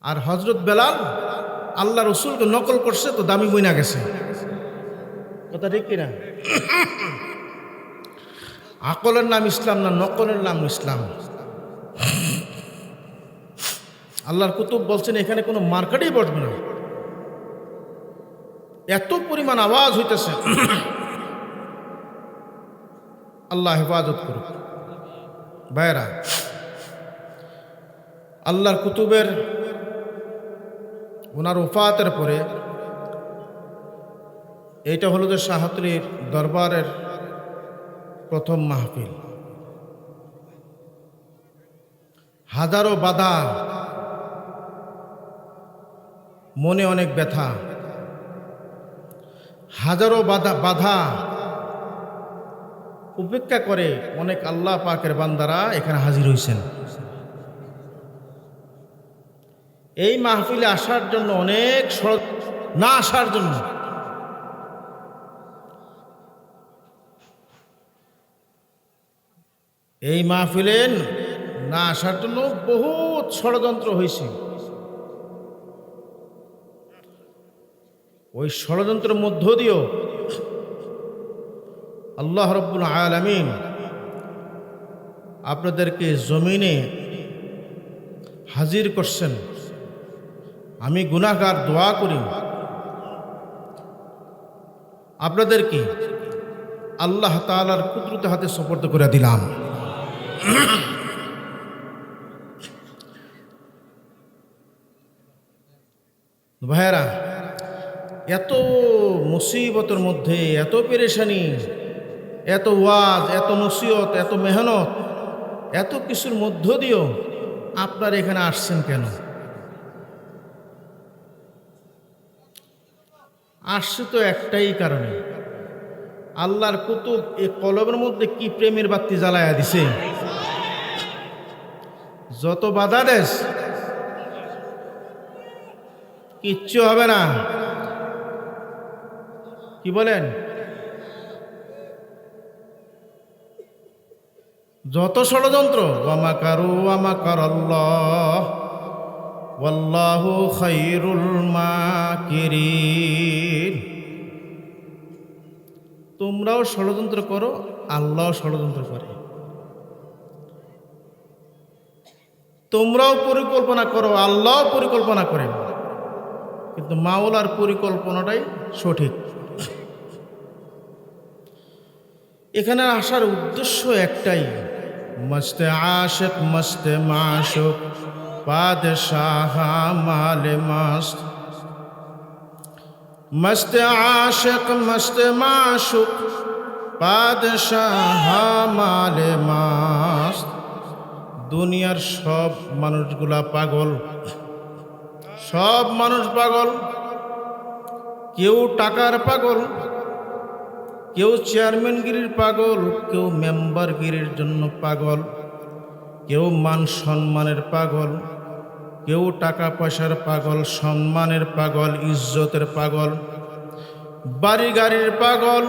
আর হযরত বেলাল আল্লাহ রসুলকে নকল করছে, তো দামি বইনা গেছে। কথা ঠিক কিনা? আকলের নাম ইসলাম না, নকলের নাম ইসলাম। আল্লাহর কুতুব বলছেন এখানে কোনো মার্কেটেই বসবে না, এত পরিমাণ আওয়াজ হইতেছে। আল্লাহ হেফাজত করুক। ভাইরা, আল্লাহর কুতুবের ওনার ওফাতের পরে এইটা হলো যে শাহতলির দরবারের প্রথম মাহফিল। হাজারো বাধা, মনে অনেক ব্যথা, হাজারো বাধা উপেক্ষা করে অনেক আল্লাহ পাকের বান্দারা এখানে হাজির হয়েছেন। এই মাহফিলে আসার জন্য অনেক না আসার জন্য এই মাহফিলে না আসার জন্য বহুত ষড়যন্ত্র হয়েছে। ওই ষড়যন্ত্রের মধ্য দিয়েও আল্লাহ রাব্বুল আলামিন আপনাদেরকে জমিনে হাজির করছেন। আমি গুনাহগার, দোয়া করি আপনাদেরকে আল্লাহ তাআলার কুদরতের হাতে সুপর্দ করে দিলাম। ভাইরা, এত মুসিবতের মধ্যে, এত পেরেশানি, এত ওয়াজ, এত নসিহত, এত মেহনত, এত কিছুর মধ্য দিয়েও আপনারা এখানে আসছেন কেন? আসছে তো একটাই কারণে, আল্লাহর কুতুব এই কলবের মধ্যে কি প্রেমের বাতি জ্বালায়া দিছে। যত বাধা দেশ কিচ্ছু হবে না। কি বলেন? যত ষড়যন্ত্র, ওয়া মাকারু ওয়া মাকারাল্লাহ ওয়াল্লাহু খায়রুল মাকিরিন। তোমরাও ষড়যন্ত্র করো, আল্লাহও ষড়যন্ত্র করে। তোমরাও পরিকল্পনা করো, আল্লাহও পরিকল্পনা করেন, কিন্তু মাওলার পরিকল্পনাটাই সঠিক। এখানে আসার উদ্দেশ্য একটাই, মস্তে আশিক মস্তে মাশুক বাদশাহ মালে মস্ত। মস্তে আশিক মস্তে মাশুক বাদশাহ মালে মস্ত। দুনিয়ার সব মানুষগুলা পাগল, সব মানুষ পাগল। কেউ টাকার পাগল, কেউ চেয়ারম্যানগিরির পাগল, কেউ মেম্বারগিরির জন্য পাগল, কেউ মান সম্মানের পাগল, কেউ টাকা পয়সার পাগল, সম্মানের পাগল, ইজ্জতের পাগল, বাড়ি গাড়ির পাগল।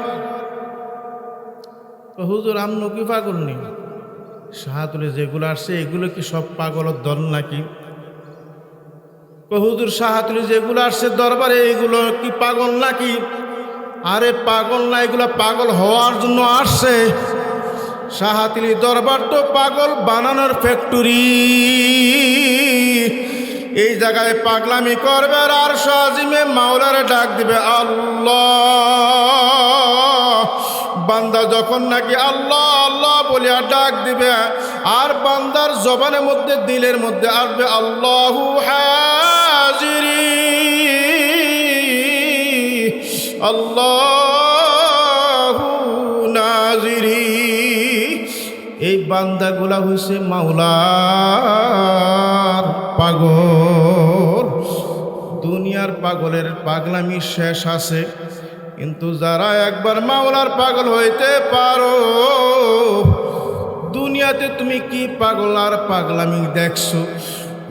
হুজুর আমনো কি পাগল নেই? শাহতুলে যেগুলো আসছে এগুলো কি সব পাগলের দল নাকি? হুজুর শাহতুলে যেগুলো আসছে দরবারে এগুলো কি পাগল নাকি? আরে পাগল না, এগুলা পাগল হওয়ার জন্য আসছে। শাহতুলি দরবার তো পাগল বানানোর ফ্যাক্টরি। এই জায়গায় পাগলামি করবে আর আরশ আজিমে মাওলারে ডাক দিবে আল্লাহ। বান্দা যখন নাকি আল্লাহ আল্লাহ বলিয়া ডাক দিবে, আর বান্দার জবানের মধ্যে, দিলের মধ্যে আসবে আল্লাহু হাজিরি, আল্লাহু নাজিরি। এই বান্দাগুলা হইছে মাওলার পাগল। দুনিয়ার পাগলের পাগলামি শেষ আছে, কিন্তু যারা একবার মাওলার পাগল হইতে পারো, দুনিয়াতে তুমি কি পাগল আর পাগলামি দেখছো,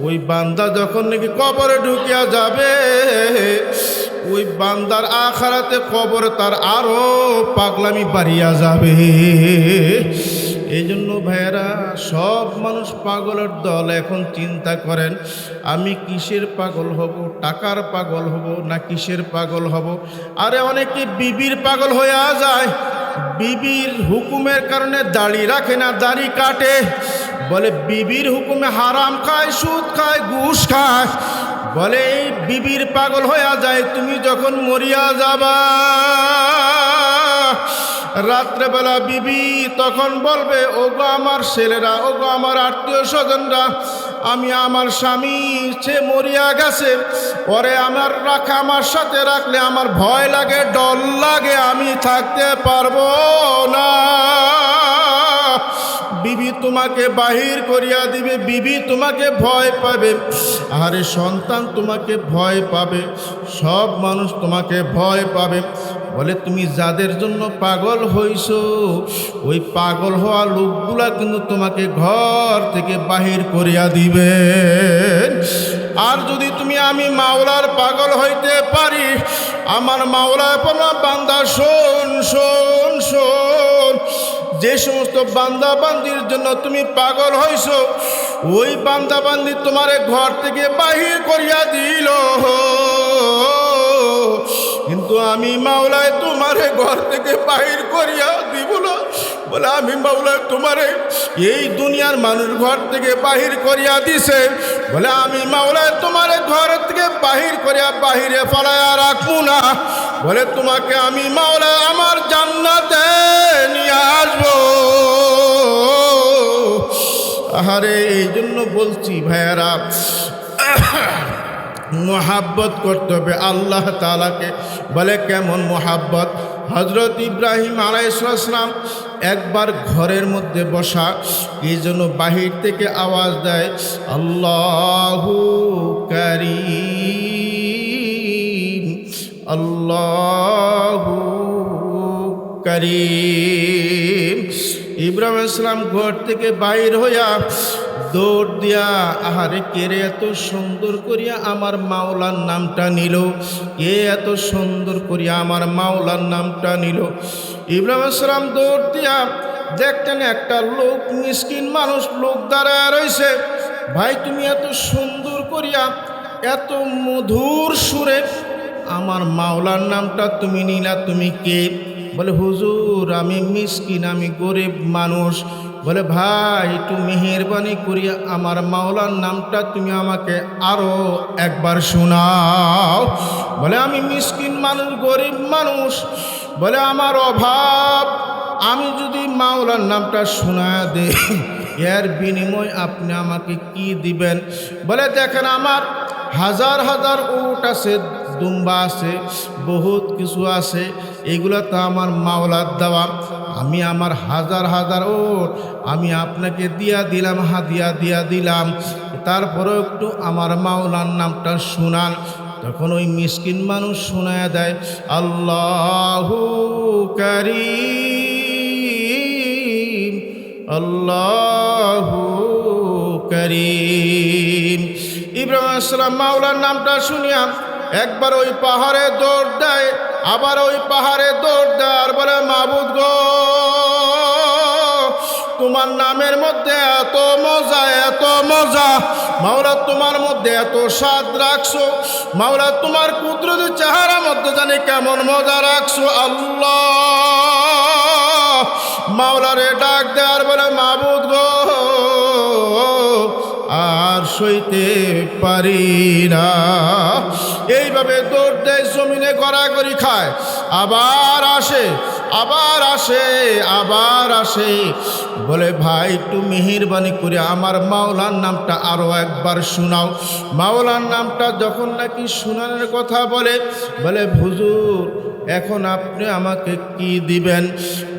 ওই বান্দা যখন নাকি কবরে ঢুকিয়া যাবে, ওই বান্দার আখিরাতে কবরে তার আরো পাগলামি বাড়িয়া যাবে। এই জন্য ভাইয়েরা, সব মানুষ পাগলের দল। এখন চিন্তা করেন, আমি কিসের পাগল হব? টাকার পাগল হব না কিসের পাগল হব? আরে অনেকে বিবির পাগল হয়ে যায়, বিবির হুকুমের কারণে দাড়ি রাখে না, দাড়ি কাটে। বলে বিবির হুকুমে হারাম খায়, সুদ খায়, ঘুষ খায়। বলে এই বিবির পাগল হয়ে যায়। তুমি যখন মরিয়া যাবা রাত্রেবেলা, বিবি তখন বলবে, ওগো আমার ছেলেরা, ওগো আমার আত্মীয় স্বজনরা, আমি আমার স্বামী সে মরিয়া গেছে, ওরে আমার রাখা, আমার সাথে রাখলে আমার ভয় লাগে, ডর লাগে, আমি থাকতে পারবো না। বিবি তোমাকে বাহির করিয়া দিবে, বিবি তোমাকে ভয় পাবে, আরে সন্তান তোমাকে ভয় পাবে, সব মানুষ তোমাকে ভয় পাবে। বলে তুমি যাদের জন্য পাগল হইছো, ওই পাগল হওয়া লোকগুলা কিন্তু তোমাকে ঘর থেকে বাহির করিয়া দিবে। আর যদি তুমি আমি মাওলার পাগল হইতে পারি, আমার মাওলা বলা, বান্দা শোন শোন শোন, যে সমস্ত বান্দা বান্দির জন্য তুমি পাগল হইছো, ওই বান্দা বান্দি তোমারে ঘর থেকে বাহির করিয়া দিল, কিন্তু আমি মাওলায় তোমারে ঘর থেকে বাহির করিয়া দিব না। বলে আমি মাওলায় তোমারে এই দুনিয়ার মানুষ ঘর থেকে বাহির করিয়া দিছে, বলে আমি মাওলায় তোমারে ঘর থেকে বাহির করিয়া বাহিরে ফলাইয়া রাখবো না। বলে তোমাকে আমি মাওলায় আমার জান্নাতে নিয়ে আসবো। আহারে, এই জন্য বলছি ভাইয়েরা, মোহাব্বত করতে হবে আল্লাহ তাআলাকে। বলে কেমন মোহাব্বত? হযরত ইব্রাহিম আলাইহিস সালাম একবার ঘরের মধ্যে বসা, এই জন্য বাহির থেকে আওয়াজ দেয়, আল্লাহু কারীম, আল্লাহু কারীম। ইব্রাহিম আলাইহিস সালাম ঘর থেকে বাইর হইয়া দৌড় দিয়া, আহারে কে এত সুন্দর করিয়া আমার মাওলার নামটা নিল, কে এত সুন্দর করিয়া আমার মাওলার নামটা নিল। ইব্রাহিম আলাইহিস সালাম দৌড় দিয়া দেখতেন একটা লোক, মিসকিন মানুষ, লোক দাঁড়ায় রয়েছে। ভাই, তুমি এত সুন্দর করিয়া এত মধুর সুরে আমার মাওলার নামটা তুমি নিলা, তুমি কে? বলে হুজুর, আমি মিসকিন, আমি গরিব মানুষ। বলে ভাই, একটু মেহেরবানি করিয়া আমার মাওলার নামটা তুমি আমাকে আরো একবার শোনাও। বলে আমি মিসকিন মানুষ, গরিব মানুষ, বলে আমার অভাব, আমি যদি মাওলার নামটা শোনায় দেই, এর বিনিময় আপনি আমাকে কি দিবেন? বলে দেখেন, আমার হাজার হাজার উট আছে, দুম্বা আছে, বহুত কিছু আছে, এগুলো তো আমার মাওলার দেওয়া। আমি আমার হাজার হাজার উট আমি আপনাকে দিয়া দিলাম, হাদিয়া দিয়া দিলাম, তারপরেও একটু আমার মাওলার নামটা শুনান। তখন ওই মিসকিন মানুষ শোনায় দেয়, আল্লাহু কারীম, আল্লাহু কারীম। ইব্রাহিম আলাইহিস সালাম মাওলার নামটা শুনিয়া একবার ওই পাহাড়ে দৌড় দেয়, আবার ওই পাহাড়ে দৌড় দেয়, আর বলে, মাবুদ গো, তোমার নামের মধ্যে এত মজা, এত মজা, মাওলা তোমার মধ্যে এত স্বাদ রাখছো, মাওলা তোমার কুদরতের চেহারার মধ্যে জানি কেমন মজা রাখছো। আল্লাহ মাওলারে ডাক দেয়, আর বলে, মাবুদ গো, আর সইতে পারি না। এইভাবে দৌড় দেয়, জমিনে গড়াগড়ি খায়, আবার আসে, আবার আসে, আবার আসে। বলে ভাই, একটু মেহেরবানি করে আমার মাওলার নামটা আরো একবার শোনাও। মাওলার নামটা যখন নাকি শোনানোর কথা বলে, বলে হুজুর, এখন আপনি আমাকে কি দিবেন?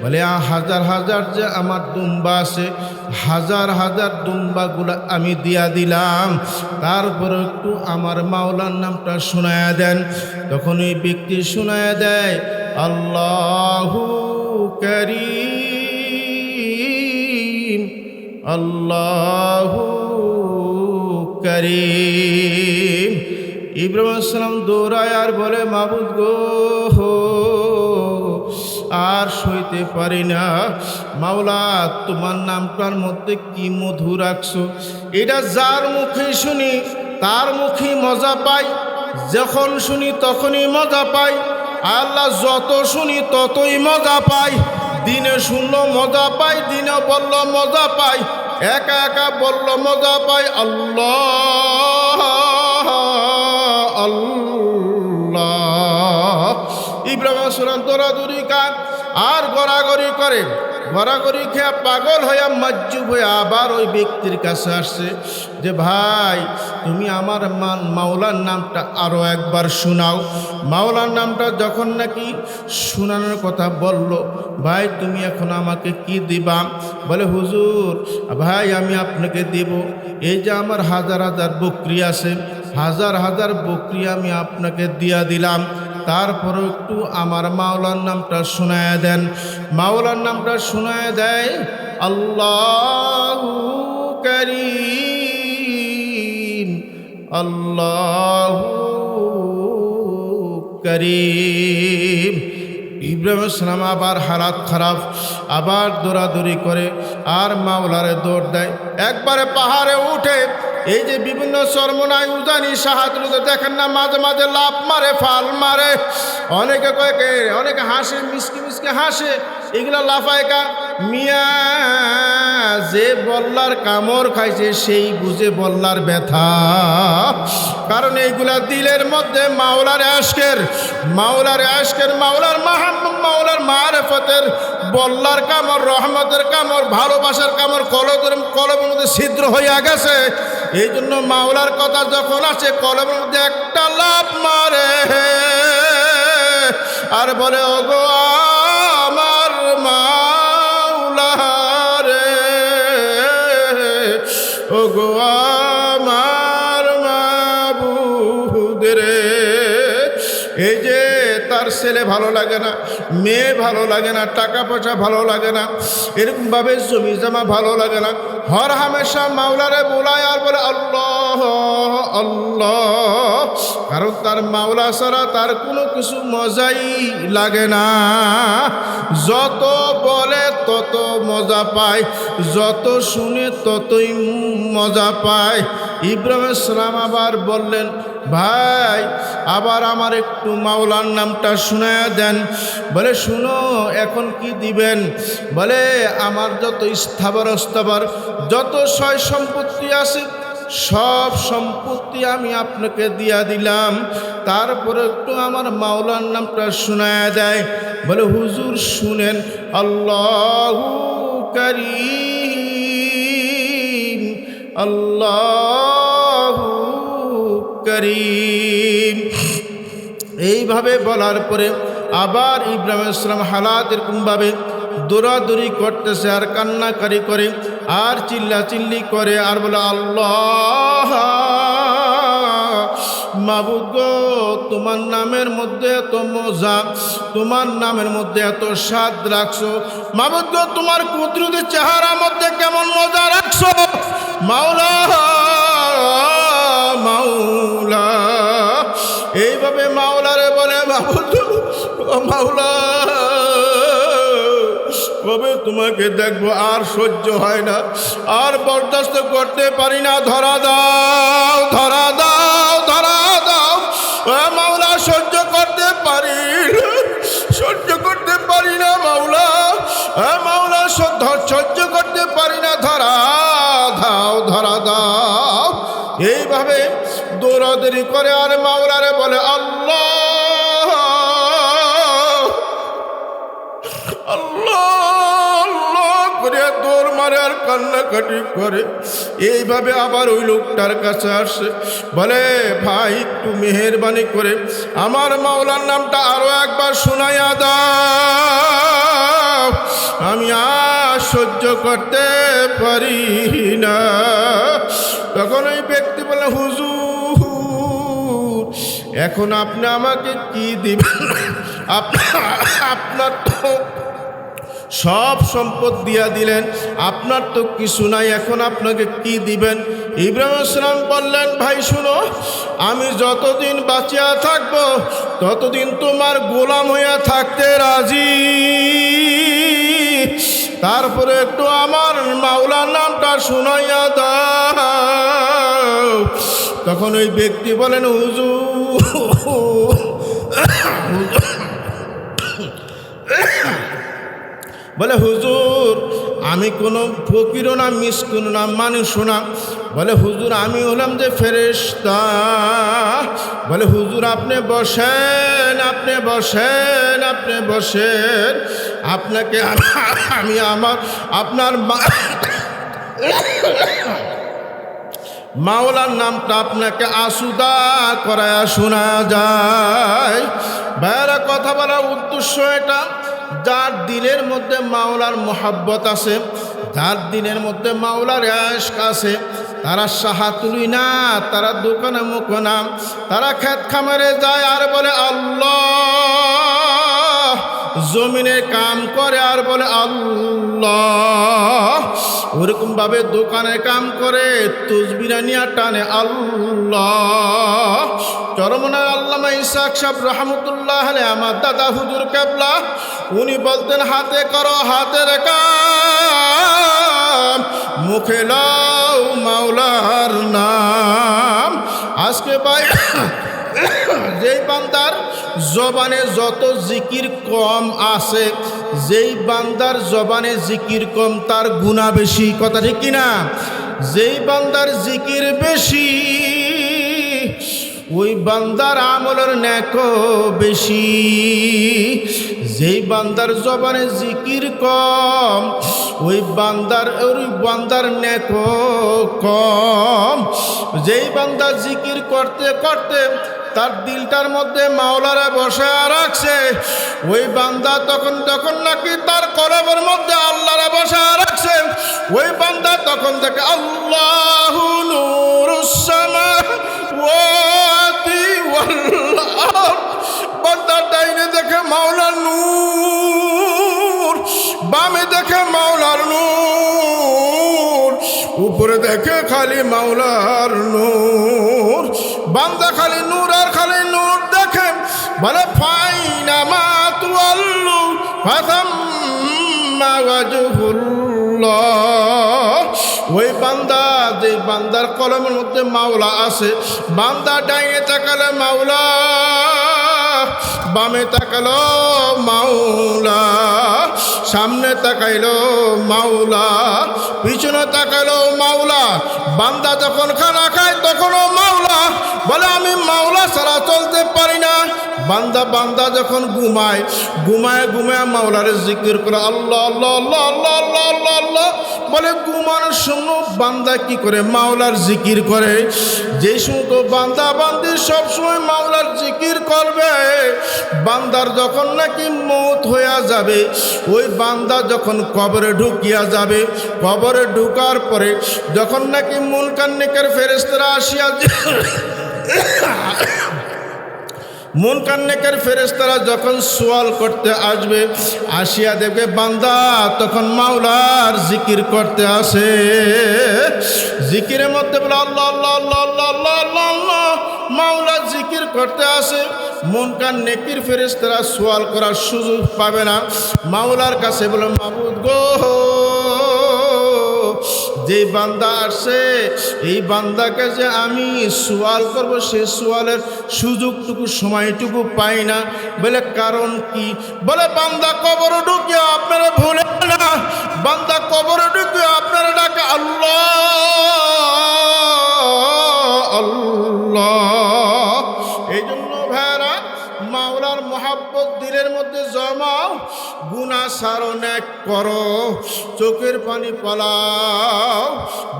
বলে হাজার হাজার যে আমার দুম্বা আছে, হাজার হাজার দুম্বাগুলা আমি দিয়া দিলাম, তারপর একটু আমার মাওলার নামটা শোনায়া দেন। তখন ওই ব্যক্তি শোনায়া দেয়, আল্লাহু কারীম, আল্লাহু কারীম। ইব্রাহিম আলাইহিস সালাম দৌড়ায় আর বলে, মাবুদ গো, আর সইতে পারি না। মাওলা তোমার নামটার মধ্যে কি মধু রাখছো, এটা যার মুখে শুনি তার মুখে মজা পাই, যখন শুনি তখনই মজা পাই। আল্লাহ যত শুনি ততই মজা পাই, দিনে শুনলো মজা পাই, দিনে বলল মজা পাই, একা একা বলল মজা পাই। আল্লাহ আল্লাহ। ইব্রাহিম আলাইহিস সালাম দৌড়াদৌড়ি কার আর গড়াগড়ি করে, গড়াগড়ি খেয়ে পাগল হয়ে মজ্জুব হয়ে আবার ওই ব্যক্তির কাছে আসছে যে ভাই তুমি আমার মাওলার নামটা আরও একবার শোনাও। মাওলার নামটা যখন নাকি শোনানোর কথা বলল, ভাই তুমি এখন আমাকে কি দিবা? বলে হুজুর ভাই আমি আপনাকে দেব, এই যে আমার হাজার হাজার বকরি আছে, হাজার হাজার বকরি আমি আপনাকে দিয়া দিলাম, তারপরও একটু আমার মাওলার নামটা শোনায় দেন। মাওলার নামটা শোনায় দেয়, আল্লাহু কারীম, আল্লাহু কারীম। ইব্রাহিম আলাইহিস সালাম আবার হালাত খারাপ, আবার দৌড়াদৌড়ি করে আর মাওলারে দৌড় দেয়। একবারে পাহাড়ে উঠে এই যে বিভিন্ন চরমনায় উজানি সাহায্য দেখেন না, মাঝে মাঝে লাফ মারে, ফাল মারে, অনেকে কয়েকে অনেকে হাসে, মিসকি মিসকে হাসে, এগুলা লাফায় কা মিয়া যে বল্লার কামড় খাইছে সেই বুঝে বল্লার ব্যথা। কারণ এইগুলা দিলের মধ্যে মাওলার আশকের, মাওলার আশকের, মাওলার মাওলার মারেফতের বল্লার কামড়, রহমতের কামড়, ভালোবাসার কামড় কলবের মধ্যে ছিদ্র হইয়া গেছে। এই জন্য মাওলার কথা যখন আছে কলবের মধ্যে একটা লাফ মারে আর বলে ওগো আমার মাওলা রে, ওগো আমার মাবুদ রে। এই যে তার ছেলে ভালো লাগে না, মেয়ে ভালো লাগে না, টাকা পয়সা ভালো লাগে না, এরকমভাবে জমি জমা ভালো লাগে না, হর হামেশা মাওলারে বোলায় আর বলে আল্লাহ আল্লাহ। কারণ তার মাওলা ছাড়া তার কোনো কিছু মজাই লাগে না। যত বলে তত মজা পায়, যত শুনে ততই মজা পায়। ইব্রাহিম আলাইহিস সালাম আবার বললেন, ভাই আবার আমার একটু মাওলার নামটা শুনায়া দেন। বলে শুনো এখন কি দিবেন? বলে আমার যত স্থাবর অস্থাবর যত সয় সম্পত্তি আছে সব সম্পত্তি আমি আপনাকে দিয়া দিলাম, তারপরে একটু আমার মাওলার নামটা শোনায়া দেয়। বলে হুজুর শুনেন, আল্লাহু কারীম, আল্লাহু কারীম। এইভাবে বলার পরে আবার ইব্রাহিম আলাইহিস সালাম হালাত এরকমভাবে দৌড়াদৌড়ি করতেছে আর কান্নাকারি করে আর চিল্লাচিল্লি করে আর বলে আল্লাহ মাবুদ গো, তোমার নামের মধ্যে এত মজা, তোমার নামের মধ্যে এত স্বাদ রাখছো। মাবুদ গো, তোমার কুদরতি চেহারার মধ্যে কেমন মজা রাখছো। মাওলা মাওলা, এইভাবে মাওলারে বলে মাবুদ ও মাওলা, কবে তোমাকে দেখবো, আর সহ্য হয় না, আর বরদাস্ত করতে পারি না, ধরা দাও ধরা দাও ধরা দাও। মাওলা সহ্য করতে পারি না, সহ্য করতে পারি না মাওলা, মাওলা সহ্য করতে পারি না, ধরা দাও ধরা দাও। এইভাবে দৌড়াদৌড়ি করে আর মাওলারে বলে আল্লাহ আল্লাহ করে দৌড় মারে আর কান্নাকাটি করে। এইভাবে আবার ওই লোকটার কাছে আসে, বলে ভাই একটু মেহেরবানি করে আমার মাওলার নামটা আরো একবার শোনাইয়া দাও, আমি আর সহ্য করতে পারি না। তখন ওই ব্যক্তি বলে হুজুর এখন আপনি আমাকে কি দিবেন? আপনার তো সব সম্পদ দিয়া দিলেন, আপনার তো কিছু নাই, এখন আপনাকে কি দিবেন? ইব্রাহিম আসসালাম বললেন, ভাই শুনো, আমি যতদিন বাঁচিয়া থাকব ততদিন তোমার গোলাম হইয়া থাকতে রাজি। তারপরে একটু আমার মাওলার নামটা শুনাইয়া দাও। তখন ওই ব্যক্তি বলেন, হুজুর বলে, হুজুর আমি কোনো ফকিরও না, মিসকিনও না, মানুষও না। বলে, হুজুর আমি হলাম যে ফেরেশতা। বলে, হুজুর আপনি বসেন, আপনি বসেন, আপনি বসেন। আপনাকে আমি আপনার মাওলার নামটা আপনাকে আসুদা করায়া শোনা যায়। ভাইরা, কথা বলার উদ্দেশ্য এটা, যার দিলের মধ্যে মাওলার মোহাব্বত আছে, যার দিনের মধ্যে মাওলার ইশক আছে, তারা সাহাতুলি না, তারা দোকানে মুখো না, তারা খেত খামারে যায় আর বলে আল্লাহ, জমিনে কাম করে আর বলে আল্লাহ, ওরকম ভাবে দোকানে কাম করে তসবিরা নিয়ে টানে আল্লাহ। চরমনায় আল্লামা ইসহাক সাহেব রহমতুল্লাহ আলাইহি, আমার দাদা হুজুর কেবলা, উনি বলতেন, হাতে করো হাতের কাম, মুখে লাও মাওলার নাম। আজকে ভাই যেই বান্দার জবানে যত জিকির কম আছে, যেই বান্দার জবানে জিকির কম তার গুনাহ বেশি, কথা ঠিক কিনা? যেই বান্দার জিকির বেশি ওই বান্দার আমলের নেকও বেশি। যেই বান্দার জবানে জিকির কম ওই বান্দার নেকও কম। যেই বান্দা জিকির করতে করতে তার দিলটার মধ্যে মাওলারে বসে রাখছে, ওই বান্দা তখন নাকি তার কলবের মধ্যে আল্লাহরে বসে রাখছে, ওই বান্দা তখন থেকে আল্লাহু নূরুস সামাওয়াতি ওয়াল আরদ, বান্দা ডাইনে দেখে মাওলার নূর, বামে দেখে মাওলার নূর, উপরে দেখে খালি মাওলার নূর। বান্দা খালি নূর আর খালি নূর দেখে। বলে, ফাইনা মা তুয়াল্লু ফাসাম্মা ওয়াজহুল্লাহ। ওই বান্দা, যে বান্দার কলমের মধ্যে মাওলা আছে, বান্দা ডাইনে তাকালে মাওলা, বামে তাকালো মাওলা, সামনে তাকাইলো মাওলা, পিছনে তাকাইলো মাওলা। বান্দা যখন খানা খায় তখনও মাওলা। বলে, আমি মাওলা ছাড়া চলতে পারি না। বান্দা যখন ঘুমায় মাওলার জিকির করে আল্লাহ আল্লাহ আল্লাহ আল্লাহ আল্লাহ আল্লাহ আল্লাহ। বলে, ঘুমানোর সময় বান্দা কি করে? মাওলার জিকির করে। যেই সময় তো বান্দি সবসময় মাওলার জিকির করবে, বান্দার যখন নাকি মৌত হইয়া যাবে, ওই বান্দা যখন কবরে ঢুকিয়া যাবে, কবরে ঢুকার পরে যখন নাকি মুনকার নেকির ফেরেশতারা আসিয়া মুনকার নেকির ফেরেশতারা যখন সওয়াল করতে আসবে, আসিয়া দেখবে বান্দা তখন মাওলার জিকির করতে আসে। জিকিরের মধ্যে বলে আল্লাহ আল্লাহ আল্লাহ আল্লাহ আল্লাহ আল্লাহ আল্লাহ, মাওলার জিকির করতে আসে। মুনকার নেকির ফেরেশতারা সওয়াল করার সুযোগ পাবে না। মাওলার কাছে বলে, মাবুদ গো, যে বান্দা আসে এই বান্দাকে যে আমি সওয়াল করব, সে সওয়ালের সুযোগটুকু সময়টুকু পাই না। বলে, কারণ কি? বলে, বান্দা কবরে ঢুকে আপনারা ভুলে না, বান্দা কবরে ঢুকে আপনারা ডাকে আল্লাহ আল্লাহ। এই জন্য ভাইরা, মাওলার মোহাব্বত দিলের মধ্যে জমাও, গুনাহ ছাড়ো, নেক করো, চোখের পানি পালাও,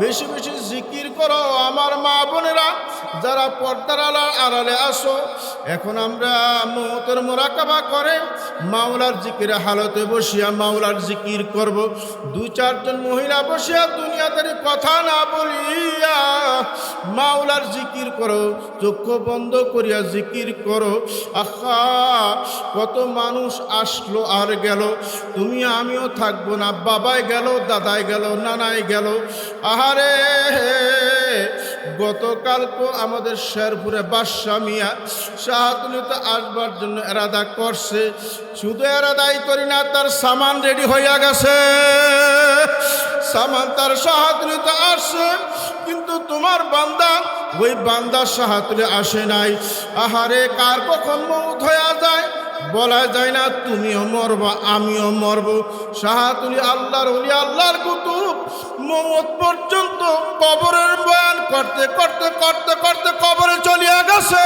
বেশি বেশি জিকির করো। আমার মা বোনেরা যারা পর্দার আড়ালে আসো, এখন আমরা মওতের মুরাকাবা করে মাওলার জিকিরে হালতে বসিয়া মাওলার জিকির করব। দুই চারজন মহিলা বসিয়া দুনিয়াদারি কথা না বলিয়া মাওলার জিকির করো, চক্ষু বন্ধ করিয়া জিকির করো। আহা, কত মানুষ আসলো আর গেল, তুমি আমিও থাকবো না। বাবাই গেল, দাদাই গেল, নানাই গেল। আহারে গতকালকে আমাদের শেরপুরে বাদশা মিয়া শাহাতুলিতে আসবার জন্য এরাদা করছে। শুধু এরাদাই করি না, তার সামান রেডি হইয়া গেছে, সামান তার শাহাতুলিতে আসছে। কিন্তু তোমার বান্দা, ওই বান্দা শাহাতুলে আসে নাই। আহারে, কার কখন মউত হইয়া যায় বলা যায় না। তুমিও মরবা, আমিও মরব। শাহাতুলি আল্লাহর ওলি, আল্লাহর কুতুব মউত পর্যন্ত কবরের বয়ান করতে করতে করতে করতে কবরে চলিয়া গেছে।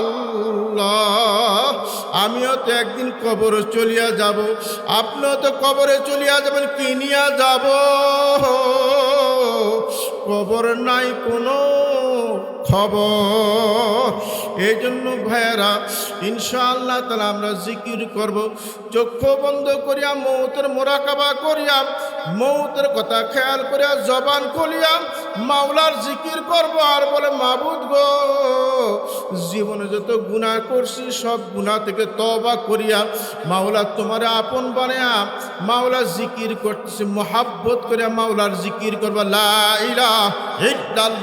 আল্লাহ, আমিও তো একদিন কবরে চলিয়া যাব, আপনিও তো কবরে চলিয়া যাবেন, কি নিয়া যাব? কবর নাই কোনো খবর। এই জন্য ভাইয়েরা, ইনশাআল্লাহ তাআলা আমরা জিকির করব, চক্ষু বন্ধ করিয়া মৌতের মোরাকাবা করিয়া, মৌতের কথা খেয়াল করিয়া, জবান খুলিয়া মাওলার জিকির করব। আর বলে, মাবুদ গো, জীবনে যত গুনাহ করছি সব গুনাহ থেকে তওবা করিয়া মাওলা তোমার আপন বানায়া মাওলা জিকির করতেছি, মোহাব্বত করিয়া মাওলার জিকির করবা। লা ইলাহা ইল্লাল্লাহ।